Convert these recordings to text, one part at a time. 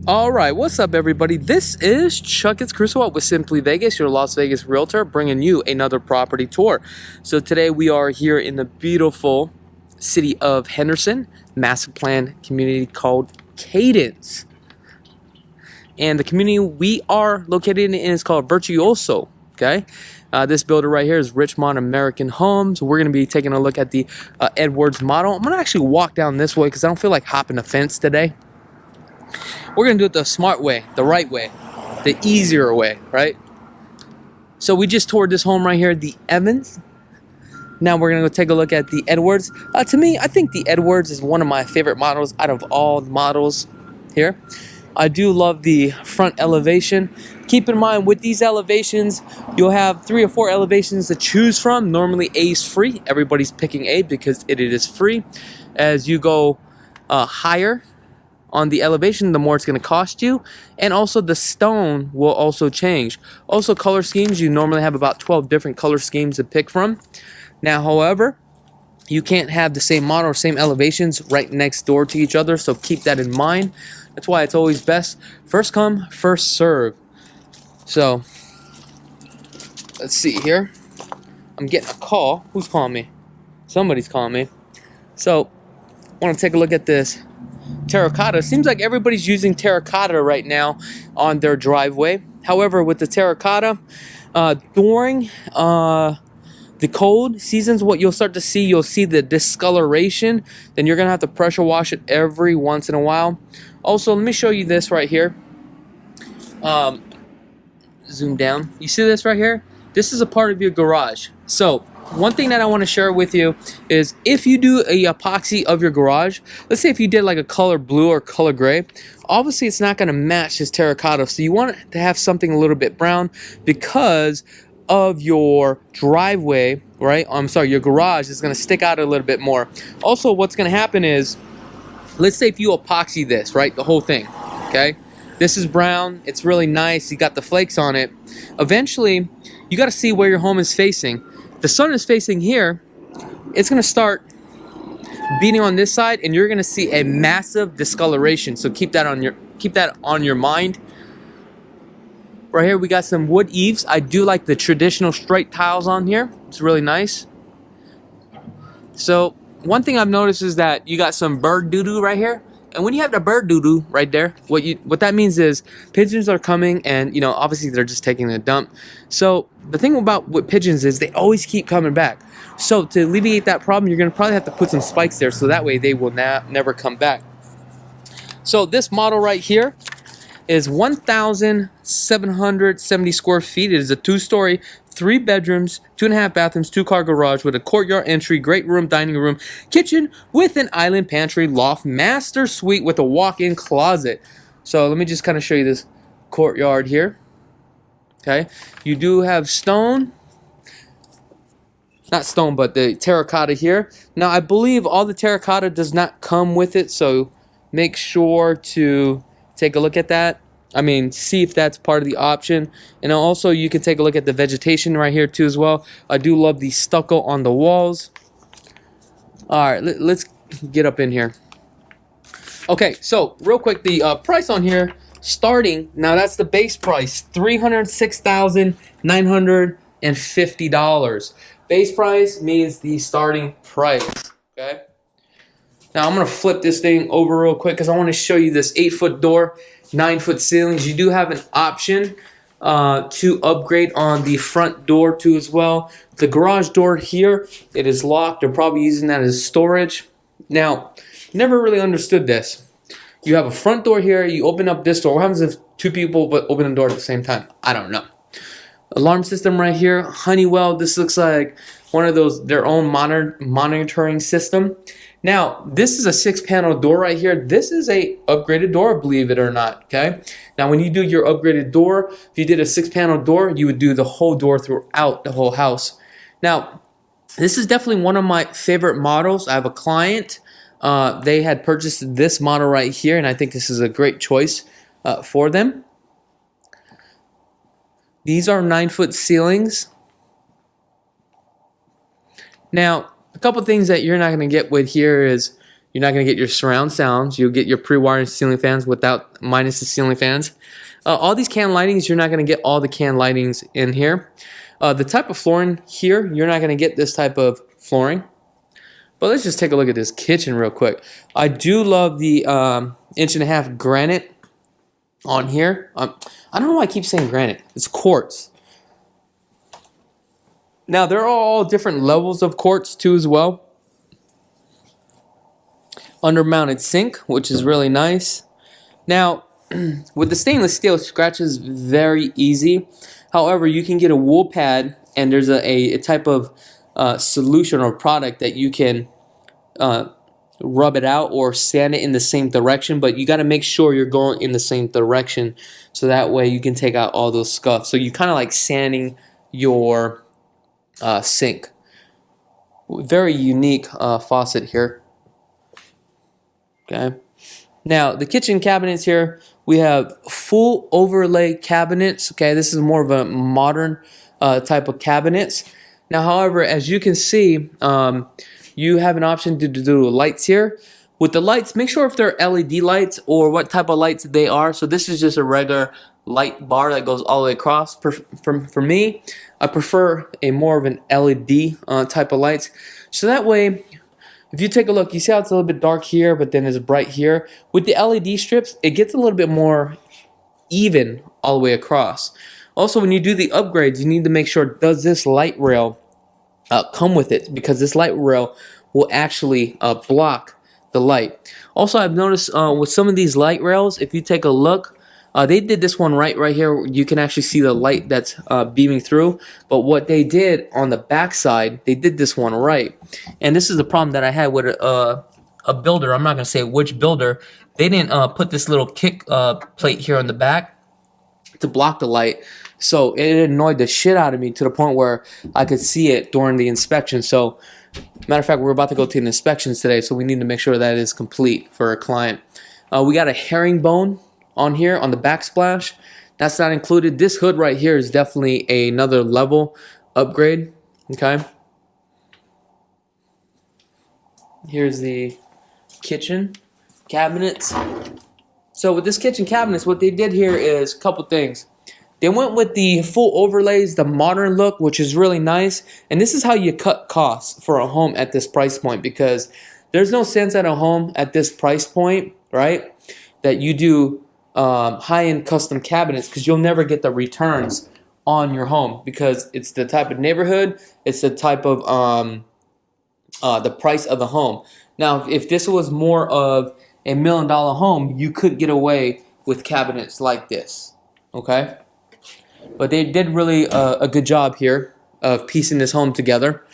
Alright, what's up everybody? This is Chakits Krulsawat with Simply Vegas, your Las Vegas realtor, bringing you another property tour. So today we are here in the beautiful city of Henderson, master plan community called Cadence. And the community we are located in is called Virtuoso, okay? This builder right here is Richmond American Homes. We're going to be taking a look at the Edwards model. I'm going to actually walk down this way because I don't feel like hopping the fence today. We're going to do it the smart way, the right way, the easier way, right? So we just toured this home right here, the Evans. Now we're going to go take a look at the Edwards. To me, I think the Edwards is one of my favorite models out of all the models here. I do love the front elevation. Keep in mind, with these elevations, you'll have 3 or 4 elevations to choose from. Normally, A is free. Everybody's picking A because it is free. As you go higher on the elevation, the more it's going to cost you, and also the stone will also change. Also, color schemes, you normally have about 12 different color schemes to pick from. Now, however, you can't have the same model or same elevations right next door to each other, so keep that in mind. That's why it's always best first come, first serve. So let's see here. I'm getting a call. Who's calling me? Somebody's calling me. So I want to take a look at this terracotta. Seems like everybody's using terracotta right now on their driveway. However, with the terracotta, during the cold seasons, what you'll start to see, you'll see the discoloration. Then you're gonna have to pressure wash it every once in a while. Also, let me show you this right here. Zoom down. You see this right here? This is a part of your garage. So one thing that I want to share with you is if you do a epoxy of your garage, let's say if you did like a color blue or color gray, obviously it's not going to match this terracotta. So you want to have something a little bit brown because of your driveway, right? I'm sorry, your garage is going to stick out a little bit more. Also, what's going to happen is, let's say if you epoxy this, right? The whole thing, okay? This is brown. It's really nice. You got the flakes on it. Eventually, you got to see where your home is facing. The sun is facing here, it's going to start beating on this side, and you're going to see a massive discoloration. So keep that on your mind. Right here, we got some wood eaves. I do like the traditional straight tiles on here. It's really nice. So one thing I've noticed is that you got some bird doo-doo right here. And when you have the bird doo-doo right there, what that means is pigeons are coming, and obviously they're just taking a dump. So the thing about with pigeons is they always keep coming back. So to alleviate that problem, you're gonna probably have to put some spikes there, so that way they will never come back. So this model right here is 1,770 square feet. It is a 2-story, 3 bedrooms, 2.5 bathrooms, 2-car garage with a courtyard entry, great room, dining room, kitchen with an island pantry, loft, master suite with a walk-in closet. So let me just kind of show you this courtyard here. Okay, you do have stone, not stone, but the terracotta here. Now I believe all the terracotta does not come with it, so make sure to take a look at that. I mean, see if that's part of the option. And also you can take a look at the vegetation right here too as well. I do love the stucco on the walls. All right, let's get up in here. Okay, so real quick, the price on here starting, now that's the base price, $306,950. Base price means the starting price, okay? Now I'm gonna flip this thing over real quick because I want to show you this 8-foot door, 9-foot ceilings. You do have an option to upgrade on the front door too as well. The garage door here, it is locked. They're probably using that as storage. Now, never really understood this. You have a front door here. You open up this door. What happens if 2 people but open the door at the same time? I don't know. Alarm system right here. Honeywell. This looks like one of those their own monitoring system. Now, this is a 6-panel door right here. This is a upgraded door, believe it or not, okay? Now, when you do your upgraded door, if you did a 6-panel door, you would do the whole door throughout the whole house. Now, this is definitely one of my favorite models. I have a client. They had purchased this model right here, and I think this is a great choice for them. These are 9-foot ceilings. Now, a couple things that you're not going to get with here is You're not going to get your surround sounds. You'll get your pre-wired ceiling fans without minus the ceiling fans. All these can lightings, you're not going to get all the can lightings in here. The type of flooring here, you're not going to get this type of flooring. But let's just take a look at this kitchen real quick. I do love the 1.5" granite on here. I don't know why I keep saying granite. It's quartz. Now, there are all different levels of quartz too as well. Undermounted sink, which is really nice. Now, with the stainless steel, scratches very easy. However, you can get a wool pad, and there's a type of solution or product that you can rub it out or sand it in the same direction, but you got to make sure you're going in the same direction so that way you can take out all those scuffs. So you kind of like sanding your sink. Very unique faucet here. Okay. Now the kitchen cabinets here, we have full overlay cabinets. Okay, this is more of a modern type of cabinets. Now, however, as you can see, you have an option to do lights here. With the lights, make sure if they're LED lights or what type of lights they are. So this is just a regular light bar that goes all the way across. For me, I prefer a more of an LED type of lights. So that way, if you take a look, you see how it's a little bit dark here, but then it's bright here. With the LED strips, it gets a little bit more even all the way across. Also, when you do the upgrades, you need to make sure, does this light rail come with it? Because this light rail will actually block the light. Also, I've noticed with some of these light rails, if you take a look, they did this one right here. You can actually see the light that's beaming through. But what they did on the back side, they did this one right. And this is the problem that I had with a builder. I'm not going to say which builder. They didn't put this little kick plate here on the back to block the light. So it annoyed the shit out of me to the point where I could see it during the inspection. So, matter of fact, we're about to go to the inspections today, so we need to make sure that is complete for our client. We got a herringbone on here on the backsplash. That's not included. This hood right here is definitely another level upgrade. Okay. Here's the kitchen cabinets. So with this kitchen cabinets, what they did here is a couple things. They went with the full overlays, the modern look, which is really nice. And this is how you cut costs for a home at this price point, because there's no sense at a home at this price point, right, that you do high-end custom cabinets, because you'll never get the returns on your home, because it's the type of neighborhood, it's the type of the price of the home. Now, if this was more of a $1 million home, you could get away with cabinets like this, okay? But they did really a good job here of piecing this home together.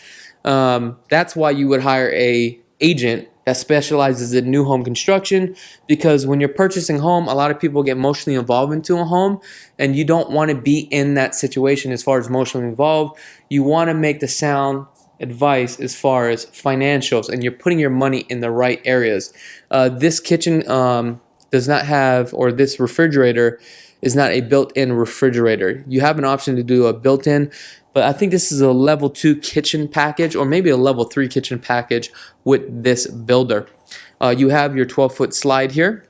That's why you would hire a agent that specializes in new home construction, because when you're purchasing a home, a lot of people get emotionally involved into a home, and you don't want to be in that situation as far as emotionally involved. You want to make the sound advice as far as financials, and you're putting your money in the right areas. This kitchen does not have, or this refrigerator is not a built-in refrigerator. You have an option to do a built-in, but I think this is a level 2 kitchen package, or maybe a level 3 kitchen package with this builder. You have your 12-foot slide here.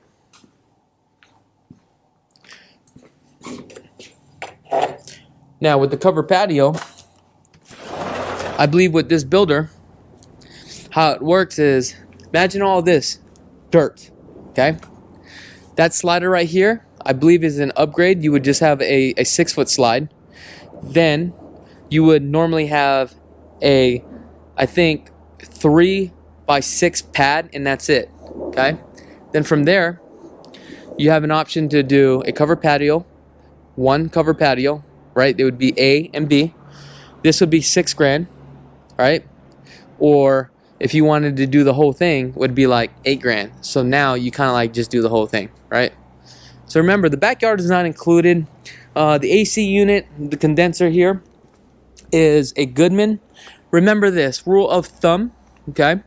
Now with the covered patio, I believe with this builder, how it works is, imagine all this dirt, okay? That slider right here, I believe is an upgrade. You would just have a 6-foot slide. Then you would normally have a, I think, 3x6 pad, and that's it, okay? Then from there, you have an option to do a covered patio, one covered patio, right? They would be A and B. This would be $6,000, right? Or if you wanted to do the whole thing, would be like $8,000. So now you kind of like just do the whole thing, right? So remember, the backyard is not included. The AC unit, the condenser here, is a Goodman. Remember this, rule of thumb, okay?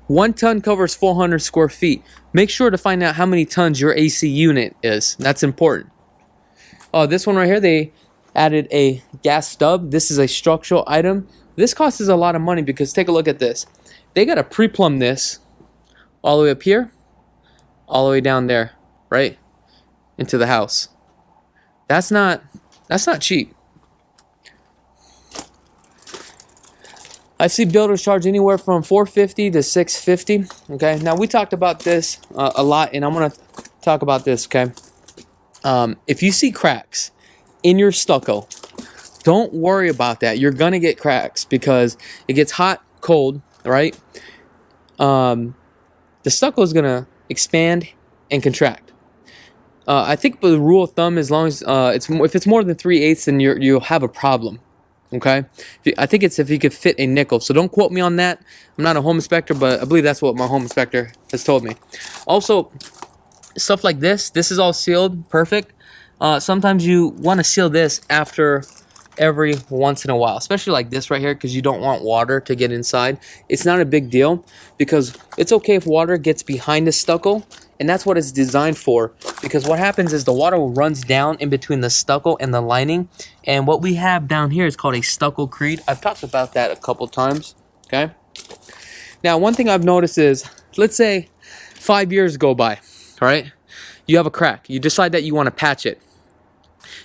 1 ton covers 400 square feet. Make sure to find out how many tons your AC unit is. That's important. This one right here, they added a gas stub. This is a structural item. This costs us a lot of money, because take a look at this. They got to pre-plumb this all the way up here, all the way down there, right? Into the house. That's not cheap. I see builders charge anywhere from $450 to $650. Okay, now we talked about this a lot, and I'm gonna talk about this. Okay, if you see cracks in your stucco, don't worry about that. You're gonna get cracks because it gets hot, cold, right? The stucco is gonna expand and contract. I think the rule of thumb, as long as if it's more than 3/8, then you'll have a problem. Okay, I think it's if you could fit a nickel. So don't quote me on that. I'm not a home inspector, but I believe that's what my home inspector has told me. Also, stuff like this is all sealed, perfect. Sometimes you want to seal this after every once in a while, especially like this right here, because you don't want water to get inside. It's not a big deal because it's okay if water gets behind the stucco, and that's what it's designed for, because what happens is the water runs down in between the stucco and the lining, and what we have down here is called a stucco creed. I've talked about that a couple times. Okay, now one thing I've noticed is, let's say 5 years go by, all right, you have a crack, you decide that you want to patch it.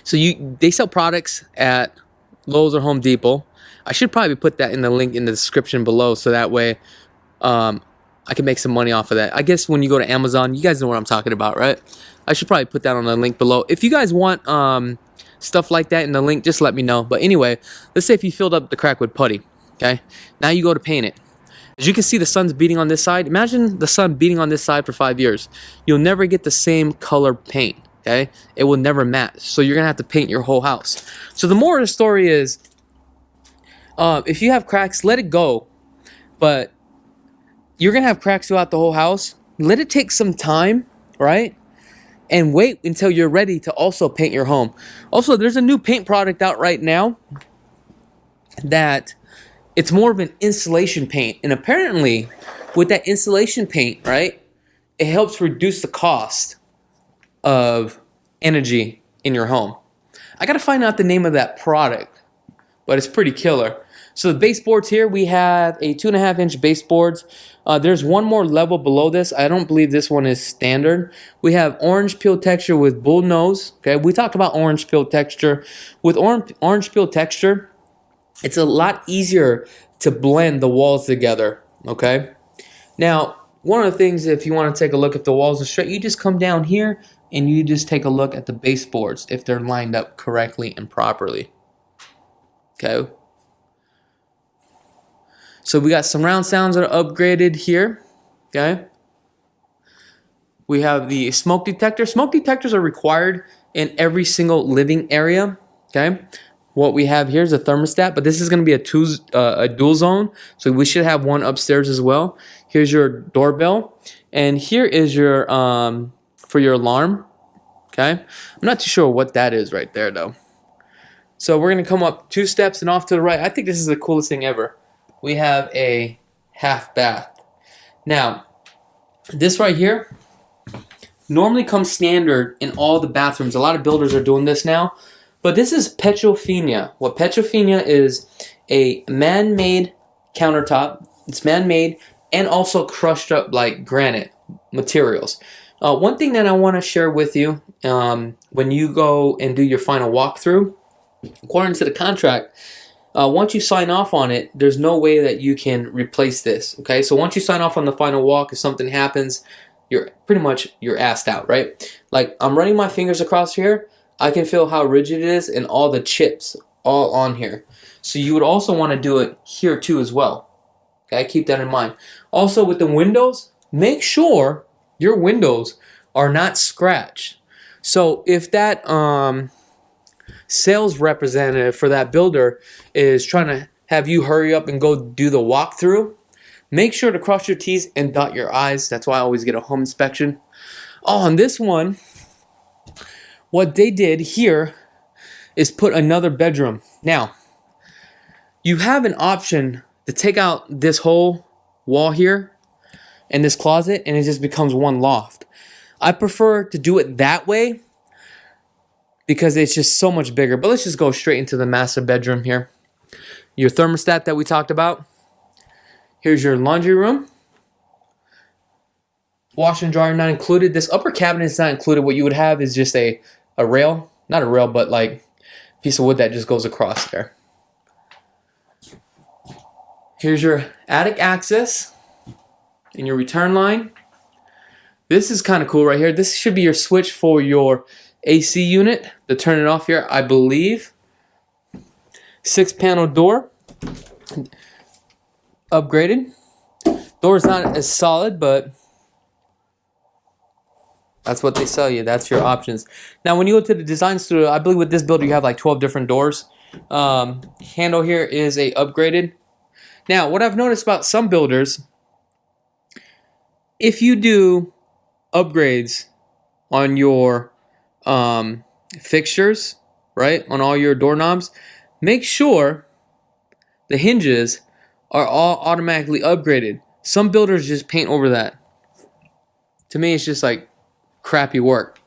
So they sell products at Lowe's or Home Depot. I should probably put that in the link in the description below, so that way I can make some money off of that. I guess when you go to Amazon, you guys know what I'm talking about, right? I should probably put that on the link below. If you guys want stuff like that in the link, just let me know. But anyway, let's say if you filled up the crack with putty, okay? Now you go to paint it. As you can see, the sun's beating on this side. Imagine the sun beating on this side for 5 years. You'll never get the same color paint. Okay, it will never match, so you're gonna have to paint your whole house. So the moral of the story is, if you have cracks, let it go, but you're gonna have cracks throughout the whole house. Let it take some time, right? And wait until you're ready to also paint your home. Also, there's a new paint product out right now that it's more of an insulation paint, and apparently with that insulation paint, right, it helps reduce the cost of energy in your home. I gotta find out the name of that product, but it's pretty killer. So the baseboards here, we have a 2.5-inch baseboards. There's one more level below this. I don't believe this one is standard. We have orange peel texture with bull nose. Okay, we talked about orange peel texture. With orange peel texture, it's a lot easier to blend the walls together. Okay, now one of the things, if you want to take a look if the walls are straight, you just come down here and you just take a look at the baseboards if they're lined up correctly and properly. Okay. So we got surround sounds that are upgraded here. Okay. We have the smoke detector. Smoke detectors are required in every single living area. Okay. What we have here is a thermostat, but this is going to be a dual zone, so we should have one upstairs as well. Here's your doorbell, and here is your for your alarm. Okay, I'm not too sure what that is right there though. So we're gonna come up 2 steps and off to the right. I think this is the coolest thing ever. We have a half bath. Now, this right here normally comes standard in all the bathrooms. A lot of builders are doing this now, but this is petrofenia. What petrofenia is, a man-made countertop. It's man-made and also crushed up like granite materials. One thing that I want to share with you, when you go and do your final walkthrough, according to the contract, once you sign off on it, there's no way that you can replace this. Okay, so once you sign off on the final walk, if something happens, you're assed out, right? Like, I'm running my fingers across here, I can feel how rigid it is and all the chips all on here. So you would also want to do it here too as well. Okay, keep that in mind. Also with the windows, make sure your windows are not scratched. So if that sales representative for that builder is trying to have you hurry up and go do the walkthrough, make sure to cross your T's and dot your I's. That's why I always get a home inspection. Oh, on this one, what they did here is put another bedroom. Now, you have an option to take out this whole wall here and this closet, and it just becomes one loft. I prefer to do it that way because it's just so much bigger. But let's just go straight into the master bedroom here. Your thermostat that we talked about. Here's your laundry room. Washer and dryer not included. This upper cabinet is not included. What you would have is just a rail, not a rail, but like a piece of wood that just goes across there. Here's your attic access and your return line. This is kind of cool right here. This should be your switch for your AC unit to turn it off here, I believe. 6-panel door, upgraded. Door's not as solid, but that's what they sell you. That's your options. Now, when you go to the design studio, I believe with this builder you have like 12 different doors. Handle here is a upgraded. Now, what I've noticed about some builders, if you do upgrades on your fixtures, right, on all your doorknobs, make sure the hinges are all automatically upgraded. Some builders just paint over that. To me, it's just like crappy work.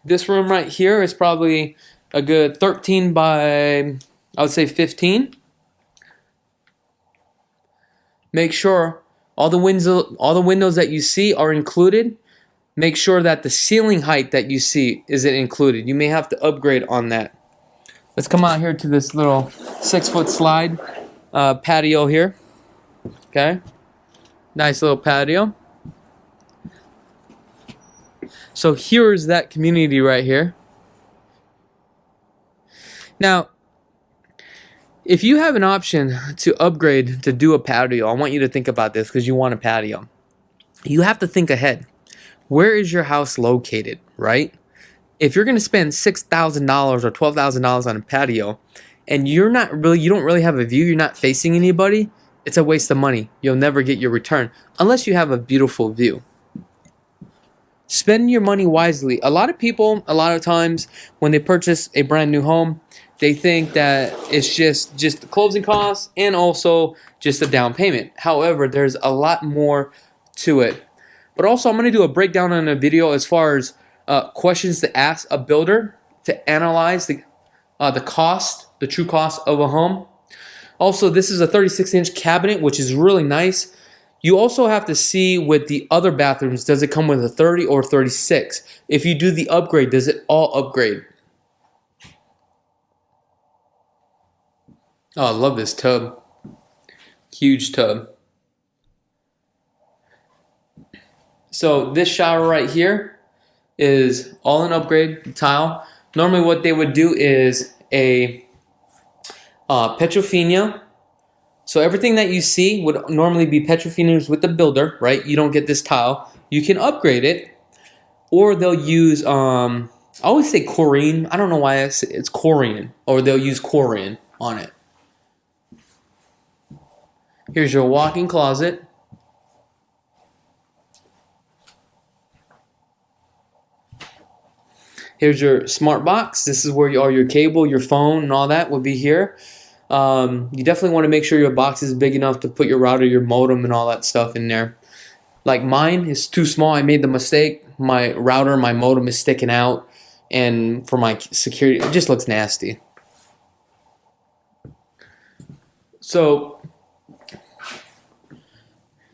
This room right here is probably a good 13 by, I would say 15. Make sure all the windows that you see are included. Make sure that the ceiling height that you see isn't included. You may have to upgrade on that. Let's come out here to this little 6-foot slide patio here. Okay, nice little patio. So here's that community right here. Now, if you have an option to upgrade to do a patio, I want you to think about this because you want a patio. You have to think ahead. Where is your house located, right? If you're going to spend $6,000 or $12,000 on a patio and you don't really have a view, you're not facing anybody, it's a waste of money. You'll never get your return unless you have a beautiful view. Spend your money wisely. A lot of people, a lot of times when they purchase a brand new home, they think that it's just the closing costs and also just a down payment. However, there's a lot more to it. But also, I'm going to do a breakdown on a video as far as questions to ask a builder to analyze the cost, the true cost of a home. Also, this is a 36-inch cabinet, which is really nice. You also have to see with the other bathrooms, does it come with a 30 or 36? If you do the upgrade, does it all upgrade? Oh, I love this tub. Huge tub. So this shower right here is all an upgrade tile. Normally what they would do is a Petrofina. So everything that you see would normally be Petrofinas with the builder, right? You don't get this tile. You can upgrade it, or they'll use, I always say Korean. I don't know why it's Korean, or they'll use Korean on it. Here's your walk-in closet. Here's your smart box. This is where all your cable, your phone, and all that will be here. You definitely want to make sure your box is big enough to put your router, your modem, and all that stuff in there. Like mine is too small. I made the mistake. My router, my modem is sticking out, and for my security, it just looks nasty. So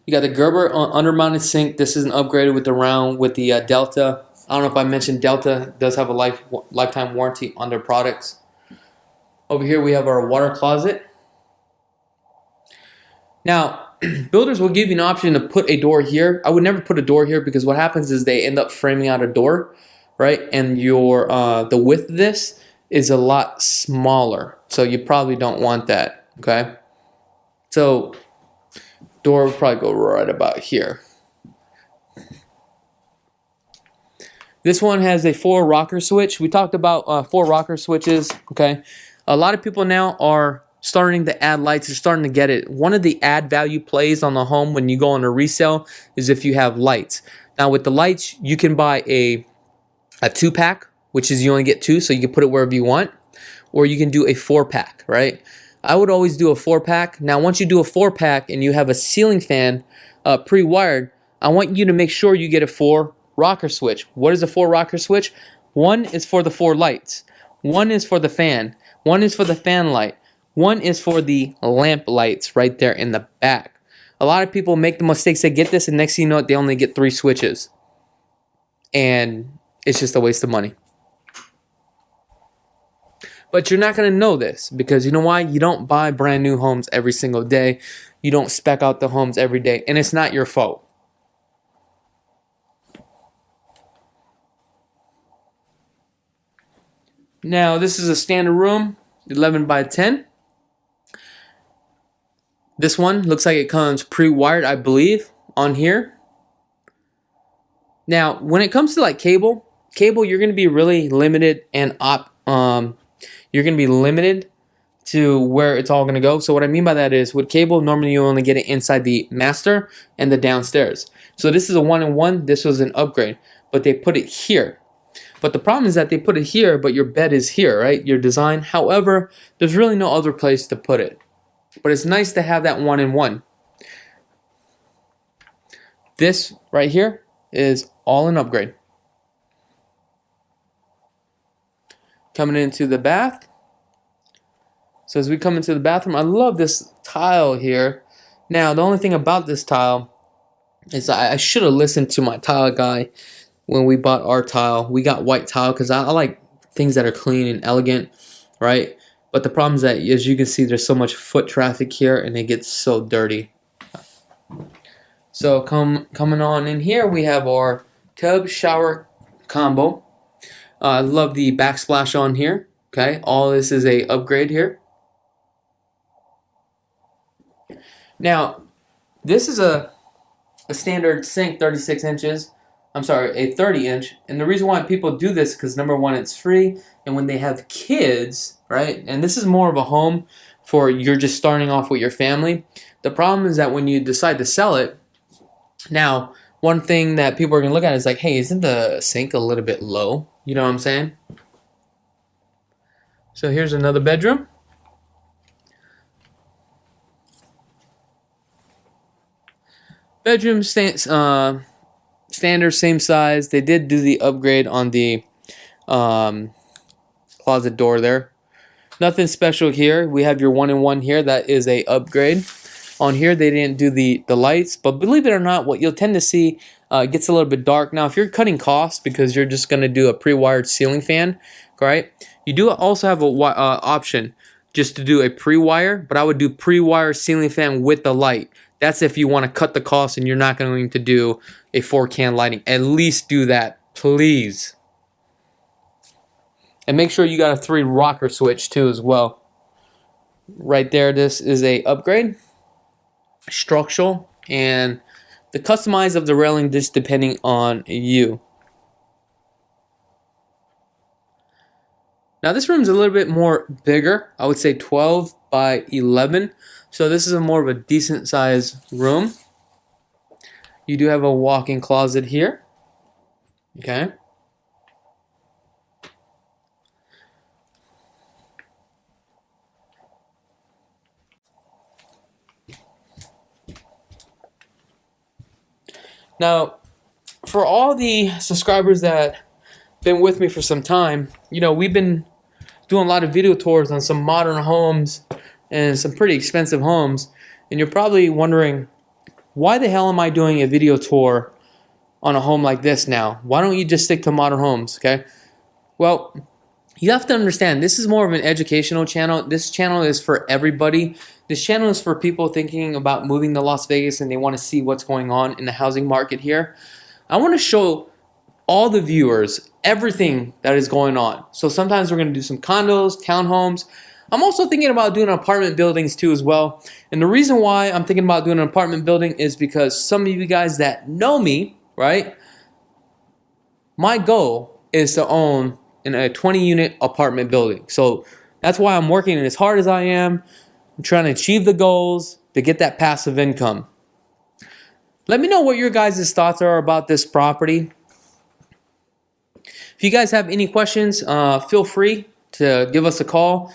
you got the Gerber under-mounted sink. This is an upgraded with the Delta. I don't know if I mentioned Delta does have a lifetime warranty on their products. Over here we have our water closet. Now, builders will give you an option to put a door here. I would never put a door here because what happens is they end up framing out a door, right? And your the width of this is a lot smaller, so you probably don't want that. Okay, so door will probably go right about here. This one has a 4 rocker switch. We talked about 4 rocker switches. Okay, a lot of people now are starting to add lights. They're starting to get it. One of the add value plays on the home when you go on a resale is if you have lights. Now with the lights, you can buy a 2-pack, which is you only get 2, so you can put it wherever you want, or you can do a 4-pack, right? I would always do a 4-pack. Now once you do a 4-pack and you have a ceiling fan pre-wired, I want you to make sure you get a 4 rocker switch. What is a 4 rocker switch? One is for the 4 lights. One is for the fan. One is for the fan light. One is for the lamp lights right there in the back. A lot of people make the mistakes, they get this, and next thing you know it, they only get 3 switches. And it's just a waste of money. But you're not going to know this because you know why? You don't buy brand new homes every single day. You don't spec out the homes every day, and it's not your fault. Now, this is a standard room, 11 by 10. This one looks like it comes pre-wired, I believe, on here. Now, when it comes to like cable, you're going to be really limited and you're going to be limited to where it's all going to go. So what I mean by that is with cable, normally you only get it inside the master and the downstairs. So this is a 1-in-1. This was an upgrade, but they put it here. But the problem is that they put it here, but your bed is here, right? Your design. However, there's really no other place to put it. But it's nice to have that 1-in-1. This right here is all an upgrade. Coming into the bath. So as we come into the bathroom, I love this tile here. Now, the only thing about this tile is I should have listened to my tile guy when we bought our tile. We got white tile because I like things that are clean and elegant, right? But the problem is that, as you can see, there's so much foot traffic here and it gets so dirty. So coming on in here, we have our tub shower combo. I love the backsplash on here. Okay, all this is a upgrade here. Now, this is a standard sink, 36 inches. I'm sorry, a 30-inch. And the reason why people do this is because, number one, it's free. And when they have kids, right, and this is more of a home for you're just starting off with your family. The problem is that when you decide to sell it, now, one thing that people are going to look at is like, hey, isn't the sink a little bit low? You know what I'm saying? So here's another bedroom. Bedroom standard, same size. They did do the upgrade on the closet door there. Nothing special here. We have your 1-in-1 here. That is a upgrade. On here, they didn't do the lights, but believe it or not, what you'll tend to see gets a little bit dark. Now, if you're cutting costs because you're just going to do a pre-wired ceiling fan, right? You do also have a option just to do a pre-wire, but I would do pre-wire ceiling fan with the light. That's if you want to cut the cost and you're not going to do a 4-can lighting. At least do that, please. And make sure you got a 3 rocker switch too as well. Right there, this is a upgrade. Structural, and the customize of the railing just depending on you. Now this room is a little bit more bigger. I would say 12 by 11. So this is a more of a decent size room. You do have a walk-in closet here. Okay. Now, for all the subscribers that been with me for some time, you know, we've been doing a lot of video tours on some modern homes and some pretty expensive homes. And you're probably wondering, why the hell am I doing a video tour on a home like this now? Why don't you just stick to modern homes, okay? Well, you have to understand, this is more of an educational channel. This channel is for everybody. This channel is for people thinking about moving to Las Vegas and they want to see what's going on in the housing market here. I want to show all the viewers everything that is going on. So sometimes we're going to do some condos, townhomes. I'm also thinking about doing apartment buildings too as well. And the reason why I'm thinking about doing an apartment building is because some of you guys that know me, right? My goal is to own in a 20-unit apartment building. So that's why I'm working as hard as I am. I'm trying to achieve the goals to get that passive income. Let me know what your guys' thoughts are about this property. If you guys have any questions, feel free to give us a call.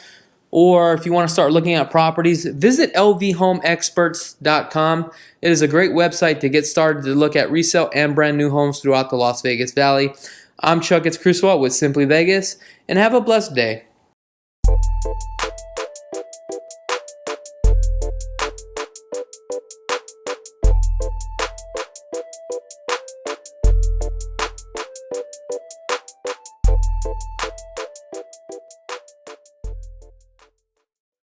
Or if you want to start looking at properties, visit lvhomeexperts.com. It is a great website to get started to look at resale and brand new homes throughout the Las Vegas Valley. I'm Chakits Krulsawat with Simply Vegas, and have a blessed day.